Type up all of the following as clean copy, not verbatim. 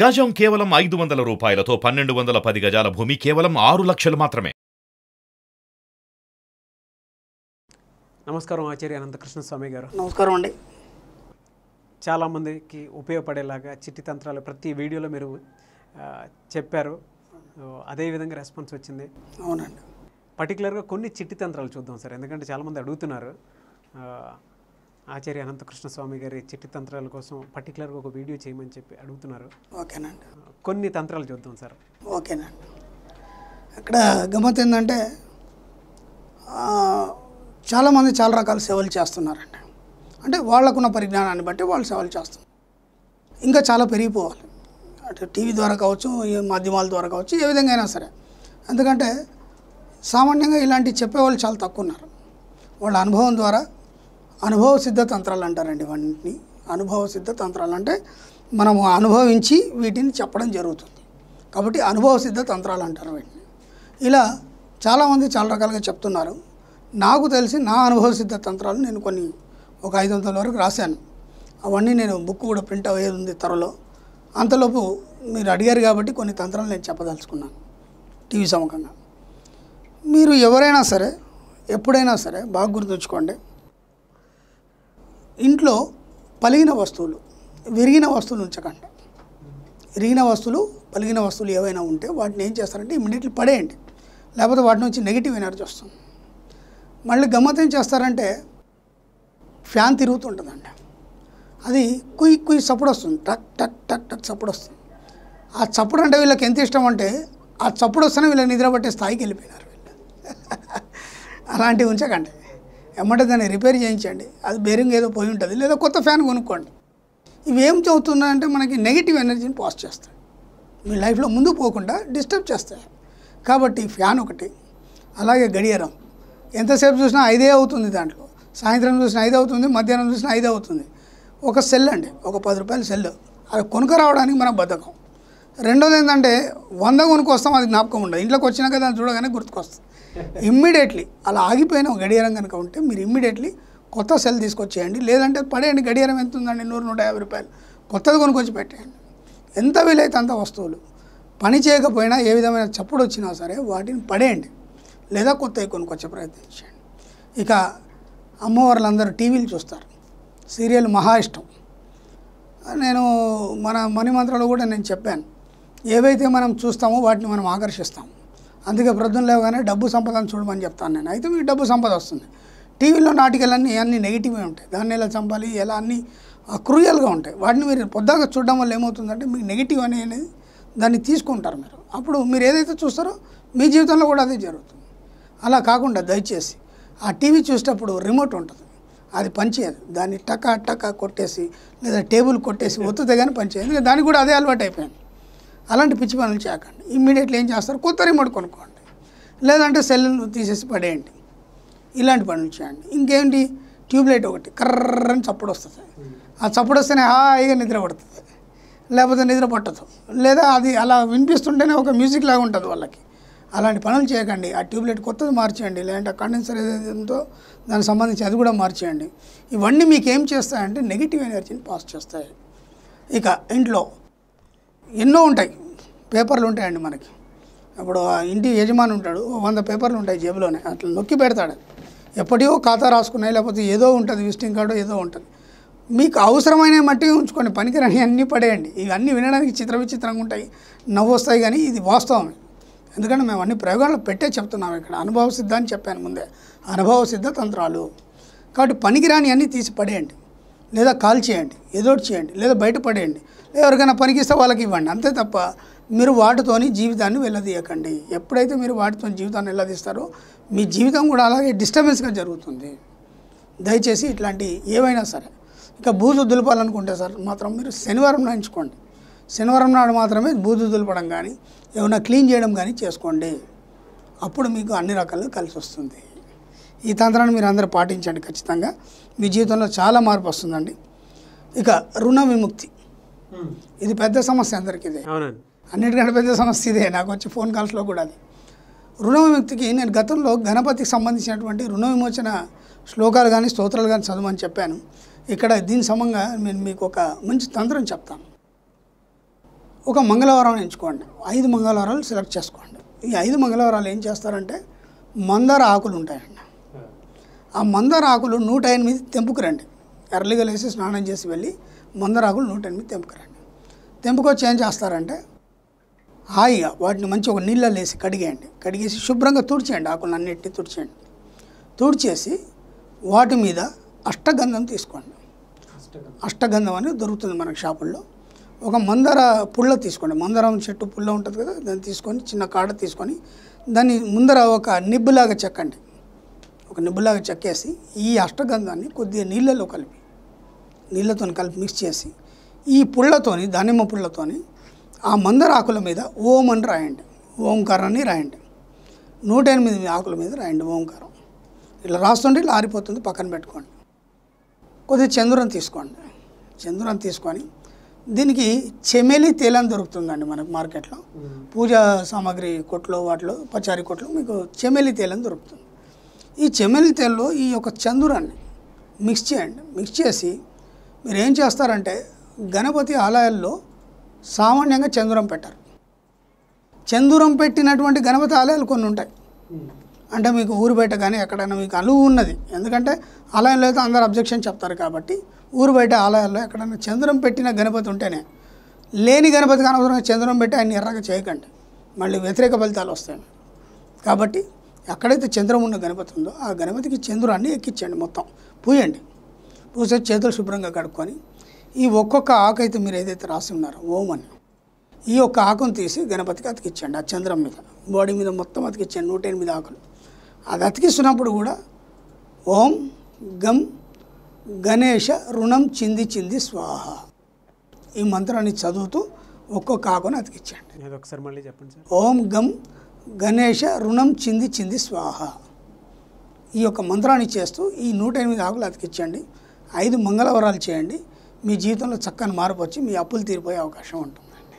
గజం కేవలం 500 రూపాయలతో 1210 గజాల భూమి కేవలం 6 లక్షలు మాత్రమే. నమస్కారం ఆచార్య అనంతకృష్ణస్వామి గారు. నమస్కారం అండి. చాలామందికి ఉపయోగపడేలాగా చిట్టి తంత్రాలు ప్రతి వీడియోలో మీరు చెప్పారు. అదేవిధంగా రెస్పాన్స్ వచ్చింది. అవునండి. పర్టికులర్గా కొన్ని చిట్టి తంత్రాలు చూద్దాం సార్, ఎందుకంటే చాలామంది అడుగుతున్నారు ఆచార్య అనంతకృష్ణస్వామి గారి చిట్టి తంత్రాల కోసం పర్టికులర్గా ఒక వీడియో చేయమని చెప్పి అడుగుతున్నారు. ఓకేనండి. కొన్ని తంత్రాలు చూద్దాం సార్. ఓకేనండి. ఇక్కడ గమ్మత్ ఏంటంటే చాలామంది చాలా రకాల సేవలు చేస్తున్నారండి. అంటే వాళ్ళకున్న పరిజ్ఞానాన్ని బట్టి వాళ్ళు సేవలు చేస్తున్నారు. ఇంకా చాలా పెరిగిపోవాలి. అటు టీవీ ద్వారా కావచ్చు, ఈ మాధ్యమాల ద్వారా కావచ్చు, ఏ విధంగా అయినా సరే. ఎందుకంటే సామాన్యంగా ఇలాంటివి చెప్పేవాళ్ళు చాలా తక్కువ ఉన్నారు. వాళ్ళ అనుభవం ద్వారా అనుభవ సిద్ధ తంత్రాలు అంటారండి. ఇవన్నీ అనుభవ సిద్ధ తంత్రాలు అంటే మనము అనుభవించి వీటిని చెప్పడం జరుగుతుంది. కాబట్టి అనుభవ సిద్ధ తంత్రాలు అంటారు వీటిని. ఇలా చాలామంది చాలా రకాలుగా చెప్తున్నారు. నాకు తెలిసి నా అనుభవ సిద్ధ తంత్రాలు నేను కొన్ని ఒక 500 వరకు రాశాను. అవన్నీ నేను బుక్ కూడా ప్రింట్ అయ్యేది ఉంది త్వరలో. అంతలోపు మీరు అడిగారు కాబట్టి కొన్ని తంత్రాలు నేను చెప్పదలుచుకున్నాను టీవీ సముఖంగా. మీరు ఎవరైనా సరే ఎప్పుడైనా సరే బాగా గుర్తుంచుకోండి, ఇంట్లో పలిగిన వస్తువులు, విరిగిన వస్తువులు ఉంచకండి. విరిగిన వస్తువులు, పలిగిన వస్తువులు ఏవైనా ఉంటే వాటిని ఏం చేస్తారంటే ఇమ్మీడియట్లీ పడేయండి. లేకపోతే వాటి నుంచి నెగిటివ్ ఎనర్జీ వస్తుంది. మళ్ళీ గమ్మత్ ఏం చేస్తారంటే ఫ్యాన్ తిరుగుతుంటుందండి. అది కుయ్ కుయ్ చప్పుడు వస్తుంది, టక్ టక్ టక్ టక్ చప్పుడు వస్తుంది. ఆ చప్పుడు అంటే వీళ్ళకి ఎంత ఇష్టం అంటే ఆ చప్పుడు వస్తేనే వీళ్ళకి నిద్ర పట్టే స్థాయికి వెళ్ళిపోయినారు వీళ్ళు. అలాంటివి ఉంచకండి. ఎమ్మటే దాన్ని రిపేర్ చేయించండి. అది బేరింగ్ ఏదో పోయి ఉంటుంది, లేదా కొత్త ఫ్యాన్ కొనుక్కోండి. ఇవి ఏం చదువుతున్నాయంటే మనకి నెగిటివ్ ఎనర్జీని పాస్ చేస్తాయి. మీ లైఫ్లో ముందుకు పోకుండా డిస్టర్బ్ చేస్తాయి. కాబట్టి ఫ్యాన్ ఒకటి, అలాగే గడియారం. ఎంతసేపు చూసినా 5 అవుతుంది. దాంట్లో సాయంత్రం చూసినా 5 అవుతుంది, మధ్యాహ్నం చూసినా 5 అవుతుంది. ఒక సెల్ అండి, ఒక 10 రూపాయల సెల్. అది కొనుక్క రావడానికి మనకు బద్ధకం. రెండోది ఏంటంటే 100 కొనుక్కొస్తాం, అది జ్ఞాపకం ఉండదు. ఇంట్లోకి వచ్చినాక దాన్ని చూడగానే గుర్తుకొస్తుంది. ఇమ్మీడియట్లీ అలా ఆగిపోయిన ఒక గడియారం కనుక ఉంటే మీరు ఇమ్మీడియట్లీ కొత్త సెల్ తీసుకొచ్చేయండి. లేదంటే పడేయండి. గడియారం ఎంత ఉందండి, 100-150 రూపాయలు. కొత్తది కొనుక్కొచ్చి పెట్టేయండి. ఎంత వీలైతే అంత వస్తువులు పని చేయకపోయినా ఏ విధమైన చప్పుడు వచ్చినా సరే వాటిని పడేయండి, లేదా కొత్తవి కొనుక్కొచ్చే ప్రయత్నం చేయండి. ఇక అమ్మవార్లందరూ టీవీలు చూస్తారు, సీరియల్ మహా ఇష్టం. నేను మన మణిమంత్రంలో కూడా నేను చెప్పాను, ఏవైతే మనం చూస్తామో వాటిని మనం ఆకర్షిస్తాము. అందుకే ప్రొద్దున లేవగానే డబ్బు సంపదను చూడమని చెప్తాను నేను. అయితే మీకు డబ్బు సంపద వస్తుంది. టీవీలో నాటికలన్నీ అన్నీ నెగిటివ్గా ఉంటాయి. దాన్ని ఎలా చంపాలి, ఎలా అన్నీ క్రూయల్గా ఉంటాయి. వాటిని మీరు పొద్దాగా చూడడం వల్ల ఏమవుతుందంటే మీకు నెగిటివ్ అనేది దాన్ని తీసుకుంటారు మీరు. అప్పుడు మీరు ఏదైతే చూస్తారో మీ జీవితంలో కూడా అదే జరుగుతుంది. అలా కాకుండా దయచేసి ఆ టీవీ చూసేటప్పుడు రిమోట్ ఉంటుంది, అది పనిచేయదు. దాన్ని టకా టకా కొట్టేసి లేదా టేబుల్ కొట్టేసి ఒత్తుతే కానీ పనిచేయదు. ఎందుకంటే దానికి కూడా అదే అలవాటు అయిపోయింది. అలాంటి పిచ్చి పనులు చేయకండి. ఇమ్మీడియట్లీ ఏం చేస్తారు, కొత్త రిమోట్ కొనుక్కోండి, లేదంటే సెల్ను తీసేసి పడేయండి. ఇలాంటి పనులు చేయండి. ఇంకేంటి, ట్యూబ్లైట్ ఒకటి కర్రని చప్పుడు వస్తుంది. ఆ చప్పుడు వస్తేనే హాయిగా నిద్ర పడుతుంది, లేకపోతే నిద్ర పట్టదు. లేదా అది అలా వినిపిస్తుంటేనే ఒక మ్యూజిక్ లాగా ఉంటుంది వాళ్ళకి. అలాంటి పనులు చేయకండి. ఆ ట్యూబ్లైట్ కొత్తది మార్చేయండి, లేదంటే కండెన్సర్ ఏదైతే ఉందో దానికి సంబంధించి అది కూడా మార్చేయండి. ఇవన్నీ మీకు ఏం చేస్తాయంటే నెగిటివ్ ఎనర్జీని పాస్ చేస్తాయి. ఇక ఇంట్లో ఎన్నో ఉంటాయి, పేపర్లు ఉంటాయండి మనకి. ఇప్పుడు ఇంటి యజమాని ఉంటాడు, 100 పేపర్లు ఉంటాయి జేబులోనే, అట్లా నొక్కి పెడతాడు. ఎప్పటికో ఖాతా రాసుకున్నాయి, లేకపోతే ఏదో ఉంటుంది, విజిటింగ్ కార్డు ఏదో ఉంటుంది. మీకు అవసరమైన మట్టిగా ఉంచుకోండి, పనికిరాని అన్నీ పడేయండి. ఇవన్నీ వినడానికి విచిత్రంగా ఉంటాయి, నవ్వు వస్తాయి, కానీ ఇది వాస్తవమే. ఎందుకంటే మేము అన్ని ప్రయోగాలు పెట్టే చెప్తున్నాము ఇక్కడ. అనుభవ సిద్ధ అని చెప్పాను ముందే, అనుభవ సిద్ధ తంత్రాలు. కాబట్టి పనికిరాని అన్నీ తీసి పడేయండి, లేదా కాల్ చేయండి, ఏదోటి చేయండి, లేదా బయట పడేయండి. ఎవరికైనా పనికిస్తే వాళ్ళకి ఇవ్వండి. అంతే తప్ప మీరు వాటితోని జీవితాన్ని వెళ్ళదీయకండి. ఎప్పుడైతే మీరు వాటితో జీవితాన్ని వెళ్ళదీస్తారో మీ జీవితం కూడా అలాగే డిస్టర్బెన్స్గా జరుగుతుంది. దయచేసి ఇట్లాంటి ఏవైనా సరే. ఇక బూజు దులపాలనుకుంటే సార్ మాత్రం మీరు శనివారం ఎంచుకోండి. శనివారం నాడు మాత్రమే బూజు దులపడం కానీ ఏమైనా క్లీన్ చేయడం కానీ చేసుకోండి. అప్పుడు మీకు అన్ని రకాలుగా కలిసి వస్తుంది. ఈ తంత్రాన్ని మీరు అందరూ పాటించండి. ఖచ్చితంగా మీ జీవితంలో చాలా మార్పు వస్తుందండి. ఇక రుణ విముక్తి, ఇది పెద్ద సమస్య అందరికీ. ఇదే అన్నిటికంటే పెద్ద సమస్య ఇదే. నాకు వచ్చే ఫోన్ కాల్స్లో కూడా అది. రుణ విముక్తికి నేను గతంలో గణపతికి సంబంధించినటువంటి రుణ విమోచన శ్లోకాలు కానీ స్తోత్రాలు కానీ చదవమని చెప్పాను. ఇక్కడ దీని సమంగా నేను మీకు ఒక మంచి తంత్రం చెప్తాను. ఒక మంగళవారం ఎంచుకోండి. 5 మంగళవారాలు సెలెక్ట్ చేసుకోండి. ఈ 5 మంగళవారాలు ఏం చేస్తారంటే మందార ఆకులు ఉంటాయండి. ఆ మందార ఆకులు 108 తెంపుకురండి. ఎర్లీగా లేసి స్నానం చేసి వెళ్ళి మందార ఆకులు 108 తెంపుకురండి. తెంపుకొచ్చి ఏం చేస్తారంటే హాయిగా వాటిని మంచి ఒక నీళ్ళలో వేసి కడిగేయండి. కడిగేసి శుభ్రంగా తుడిచేయండి. ఆకులను అన్నిటిని తుడిచేయండి. తుడిచేసి వాటి మీద అష్టగంధం తీసుకోండి. అష్టగంధం అని దొరుకుతుంది మనకు షాపుల్లో. ఒక మందార పుల్ల తీసుకోండి. మందారం చెట్టు పుల్ల ఉంటుంది కదా, దాన్ని తీసుకొని చిన్న కాడ తీసుకొని దాన్ని ముందర ఒక నిబ్బులాగా చెక్కండి. ఒక నిబ్బులాగా చెక్కేసి ఈ అష్టగంధాన్ని కొద్దిగా నీళ్ళలో కలిపి నీళ్ళతో కలిపి మిక్స్ చేసి ఈ పుల్లతోని దానిమ్మ పుల్లతోని ఆ మందార ఆకుల మీద ఓం అని రాయండి. ఓంకారాన్ని రాయండి. 108 ఆకుల మీద రాయండి ఓంకారం. ఇలా రాస్తుంటే ఇలా ఆరిపోతుంది, పక్కన పెట్టుకోండి. కొద్దిగా చంద్రం తీసుకోండి. చంద్రం తీసుకొని దీనికి చెమేలి తేలని దొరుకుతుందండి మనకు మార్కెట్లో. పూజా సామాగ్రి కొట్లో వాటిలో పచారీ కొట్లో మీకు చెమేలి తేలని దొరుకుతుంది. ఈ చెమేలి తేల్లో ఈ యొక్క చంద్రాన్ని మిక్స్ చేయండి. మిక్స్ చేసి మీరు ఏం చేస్తారంటే గణపతి ఆలయాల్లో సామాన్యంగా చంద్రం పెట్టారు. చంద్రం పెట్టినటువంటి గణపతి ఆలయాలు కొన్ని ఉంటాయి. అంటే మీకు ఊరు బయట కానీ ఎక్కడైనా మీకు అనువు ఉన్నది. ఎందుకంటే ఆలయంలో అయితే అందరు అబ్జెక్షన్ చెప్తారు కాబట్టి ఊరు బయట ఆలయాల్లో ఎక్కడైనా చంద్రం పెట్టిన గణపతి ఉంటేనే, లేని గణపతికి అనవసరంగా చంద్రం పెట్టి ఆయన ఎర్రగా చేయకండి, మళ్ళీ వ్యతిరేక ఫలితాలు వస్తాయి. కాబట్టి ఎక్కడైతే చంద్రం ఉన్న గణపతి ఉందో ఆ గణపతికి చంద్రాన్ని ఎక్కించండి. మొత్తం పూయండి. పూసే చేతులు శుభ్రంగా కడుక్కొని ఈ ఒక్కొక్క ఆకు అయితే మీరు ఏదైతే రాసి ఉన్నారో ఓం అని, ఈ ఒక్క ఆకును తీసి గణపతికి అతికించండి. ఆ చంద్రం మీద బాడీ మీద మొత్తం అతికించండి. 108 ఆకులు. అది అతికిస్తున్నప్పుడు కూడా ఓం గం గణేష రుణం చింది చింది స్వాహ ఈ మంత్రాన్ని చదువుతూ ఒక్కొక్క ఆకును అతికించండి. ఒకసారి మళ్ళీ చెప్పండి సార్. ఓం గం గణేష రుణం చింది చింది స్వాహ ఈ యొక్క మంత్రాన్ని చేస్తూ ఈ 108 ఆకులు అతికించండి. 5 మంగళవారాలు చేయండి. మీ జీవితంలో చక్కని మార్పు వచ్చి మీ అప్పులు తీరిపోయే అవకాశం ఉంటుందండి.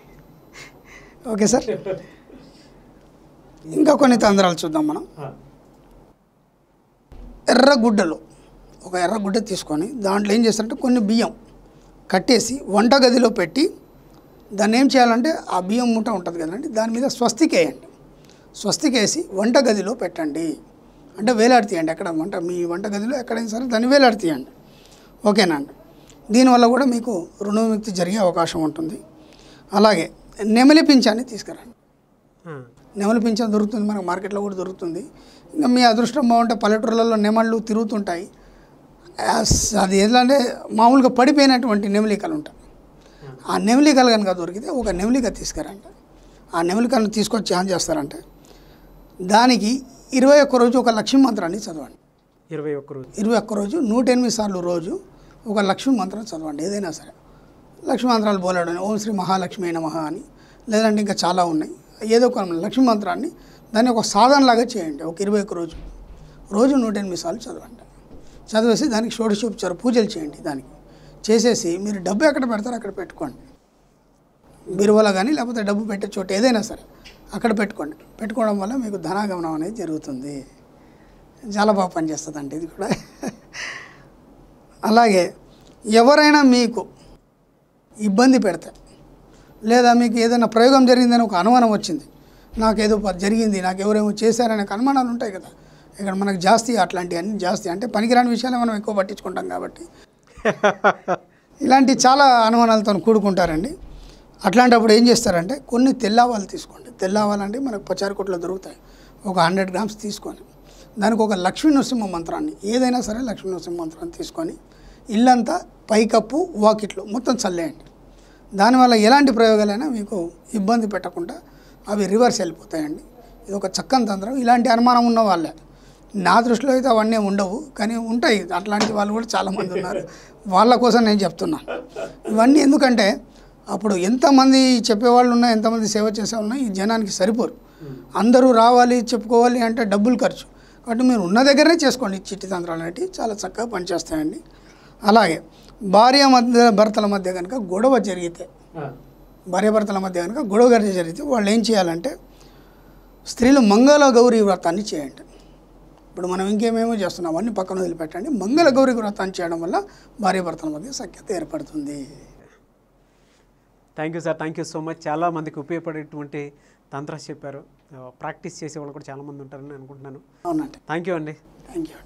Okay sir. ఇంకా కొన్ని తంత్రాలు చూద్దాం మనం. ఎర్రగుడ్డలో ఒక ఎర్రగుడ్డ తీసుకొని దాంట్లో ఏం చేస్తారంటే కొన్ని బియ్యం కట్టేసి వంటగదిలో పెట్టి దాన్ని ఏం చేయాలంటే ఆ బియ్యం మూట ఉంటుంది కదండి, దాని మీద స్వస్తికి వేయండి. స్వస్తికి వేసి వంటగదిలో పెట్టండి. అంటే వేలాడి తీయండి. ఎక్కడ మీ వంటగదిలో ఎక్కడైనా సరే దాన్ని వేలాడి తీయండి. ఓకేనా అండి. దీనివల్ల కూడా మీకు రుణ విముక్తి జరిగే అవకాశం ఉంటుంది. అలాగే నెమలి పింఛాన్ని తీసుకురండి. నెమలి పింఛం దొరుకుతుంది మనకు, మార్కెట్లో కూడా దొరుకుతుంది. ఇంకా మీ అదృష్టం బాగుంటే పల్లెటూర్లలో నెమళ్ళు తిరుగుతుంటాయి. అది ఏంటంటే మామూలుగా పడిపోయినటువంటి నెమలికలు ఉంటాయి. ఆ నెమలికలు కనుక దొరికితే ఒక నెమలిక తీసుకురండి. ఆ నెమలికలను తీసుకొచ్చి ఏం చేస్తారంటే దానికి 21 రోజు ఒక లక్ష్మీ మంత్రాన్ని చదవండి. 21 రోజు 108 సార్లు రోజు ఒక లక్ష్మీ మంత్రం చదవండి. ఏదైనా సరే లక్ష్మీ మంత్రాలు బోలాడని ఓం శ్రీ మహాలక్ష్మి నమః అని, లేదంటే ఇంకా చాలా ఉన్నాయి. ఏదో ఒక లక్ష్మీ మంత్రాన్ని దాన్ని ఒక సాధనలాగా చేయండి. ఒక 21 రోజు 108 సార్లు చదవండి. చదివేసి దానికి షోడశోపచార పూజలు చేయండి. దానికి చేసేసి మీరు డబ్బు ఎక్కడ పెడతారో అక్కడ పెట్టుకోండి. బీరువాలో కానీ లేకపోతే డబ్బు పెట్టే చోట ఏదైనా సరే అక్కడ పెట్టుకోండి. పెట్టుకోవడం వల్ల మీకు ధనాగమనం అనేది జరుగుతుంది. చాలా బాగా పనిచేస్తుందండి ఇది కూడా. అలాగే ఎవరైనా మీకు ఇబ్బంది పెడితే లేదా మీకు ఏదైనా ప్రయోగం జరిగిందని ఒక అనుమానం వచ్చింది, నాకేదో జరిగింది, నాకు ఎవరేమో చేశారనే అనుమానాలు ఉంటాయి కదా. ఇక్కడ మనకు జాస్తి అట్లాంటివన్నీ జాస్తి అంటే పనికిరాని విషయాలు మనం ఎక్కువ పట్టించుకుంటాం కాబట్టి ఇలాంటి చాలా అనుమానాలతో కూడుకుంటారండి. అట్లాంటప్పుడు ఏం చేస్తారంటే కొన్ని తెల్లావాలు తీసుకోండి. తెల్లావాలంటే మనకు పచారీ కొట్లో దొరుకుతాయి. ఒక 100 గ్రామ్స్ తీసుకొని దానికి ఒక లక్ష్మీ నరసింహ మంత్రాన్ని, ఏదైనా సరే లక్ష్మీ నరసింహ మంత్రాన్ని తీసుకొని ఇల్లంతా పైకప్పు వాకిట్లు మొత్తం చల్లేయండి. దానివల్ల ఎలాంటి ప్రయోగాలైనా మీకు ఇబ్బంది పెట్టకుండా అవి రివర్స్ వెళ్ళిపోతాయండి. ఇది ఒక చక్కని తంత్రం. ఇలాంటి అనుమానం ఉన్న వాళ్ళే, నా దృష్టిలో అయితే అవన్నీ ఉండవు, కానీ ఉంటాయి అట్లాంటి వాళ్ళు కూడా చాలామంది ఉన్నారు. వాళ్ళ కోసం నేను చెప్తున్నాను ఇవన్నీ. ఎందుకంటే అప్పుడు ఎంతమంది చెప్పేవాళ్ళు ఉన్నా, ఎంతమంది సేవ చేసేవాళ్ళు ఉన్నా ఈ జనానికి సరిపోరు. అందరూ రావాలి చెప్పుకోవాలి అంటే డబ్బులు ఖర్చు. కాబట్టి మీరు ఉన్న దగ్గరనే చేసుకోండి. చిట్టి తంత్రాలు అనేవి చాలా చక్కగా పనిచేస్తాయండి. అలాగే భర్తల మధ్య కనుక గొడవ జరిగితే, భార్యాభర్తల మధ్య కనుక గొడవ జరిగితే వాళ్ళు ఏం చేయాలంటే స్త్రీలు మంగళ గౌరీ వ్రతాన్ని చేయండి. ఇప్పుడు మనం ఇంకేమేమో చేస్తున్నాం అవన్నీ పక్కన వదిలిపెట్టండి. మంగళ గౌరీ వ్రతాన్ని చేయడం వల్ల భార్యాభర్తల మధ్య సఖ్యత ఏర్పడుతుంది. Thank you sir, thank you so much. చాలా మందికి ఉపయోగపడేటువంటి తంత్రాస్ చెప్పారు. ప్రాక్టీస్ చేసే వాళ్ళు కూడా చాలామంది ఉంటారని అనుకుంటున్నాను. అవునండి. థ్యాంక్ యూ అండి. Thank you.